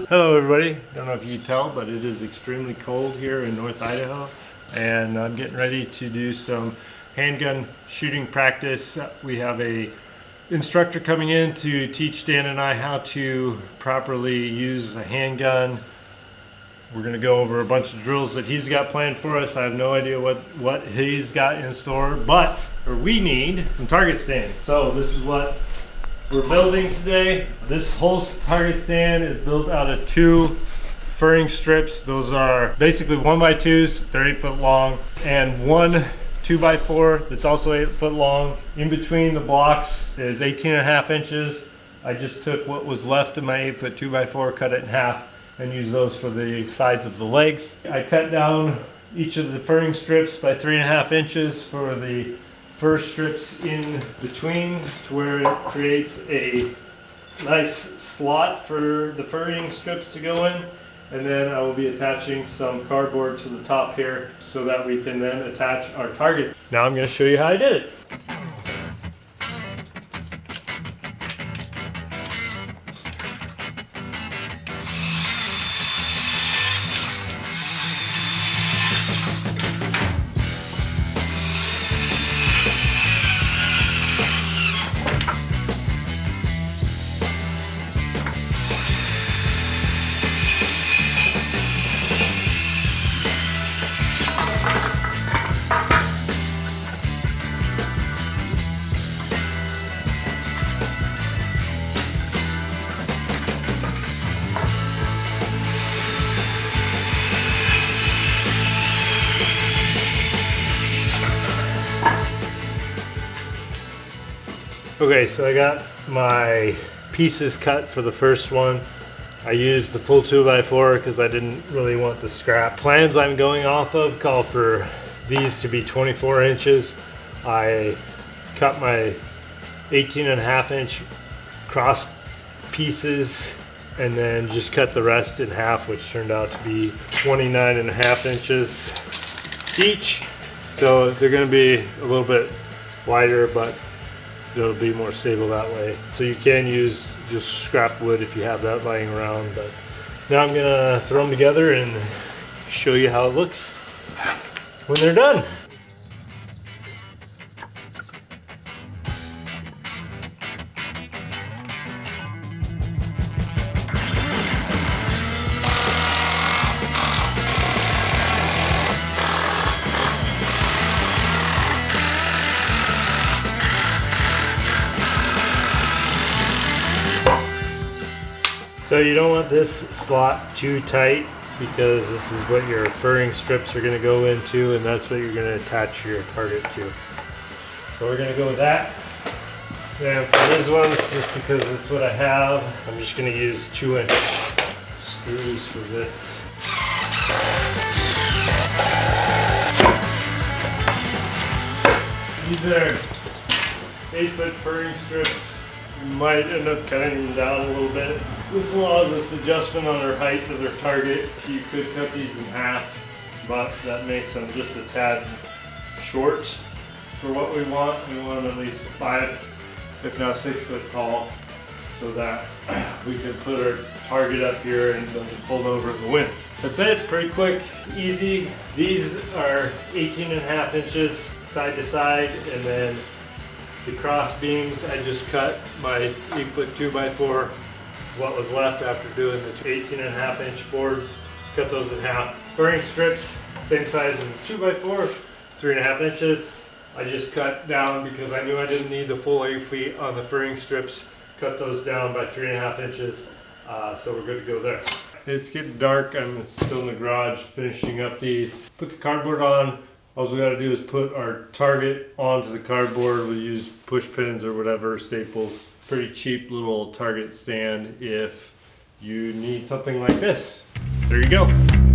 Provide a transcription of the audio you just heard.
Hello everybody, don't know if you can tell, but it is extremely cold here in North Idaho, and I'm getting ready to do some handgun shooting practice. We have a instructor coming in to teach Dan and I how to properly use a handgun. We're going to go over a bunch of drills that he's got planned for us. I have no idea what he's got in store, we need some target stands. So this is what we're building today. This whole target stand is built out of 2 furring strips. Those are basically 1x2s, they're 8 foot long, and 1 2x4 that's also 8 foot long. In between the blocks is 18.5 inches. I just took what was left of my 8 foot 2x4, cut it in half, and used those for the sides of the legs. I cut down each of the furring strips by 3.5 inches for the first strips in between, to where it creates a nice slot for the furring strips to go in. And then I will be attaching some cardboard to the top here so that we can then attach our target. Now I'm going to show you how I did it. Okay, so I got my pieces cut for the first one. I used the full 2x4 because I didn't really want the scrap. Plans I'm going off of call for these to be 24 inches. I cut my 18.5 inch cross pieces and then just cut the rest in half, which turned out to be 29.5 inches each. So they're going to be a little bit wider, but it'll be more stable that way. So you can use just scrap wood if you have that lying around. But now I'm gonna throw them together and show you how it looks when they're done. So you don't want this slot too tight, because this is what your furring strips are going to go into, and that's what you're going to attach your target to. So we're going to go with that. And for these ones, just because that's what I have, I'm just going to use 2-inch screws for this. These are 8-foot furring strips. You might end up cutting them down a little bit. This allows us adjustment on our height of their target. You could cut these in half, but that makes them just a tad short for what we want. We want them at least 5, if not 6 foot tall, so that we can put our target up here and doesn't fold over in the wind. That's it, pretty quick, easy. These are 18.5 inches side to side, and then the cross beams, I just cut my 8 foot 2x4, what was left after doing the 18.5 inch boards, cut those in half. Furring strips, same size as a 2x4, 3.5 inches. I just cut down because I knew I didn't need the full 8 feet on the furring strips. Cut those down by 3.5 inches, so we're good to go there. It's getting dark, I'm still in the garage finishing up these. Put the cardboard on. All we got to do is put our target onto the cardboard. We use push pins or whatever, staples. Pretty cheap little target stand if you need something like this. There you go.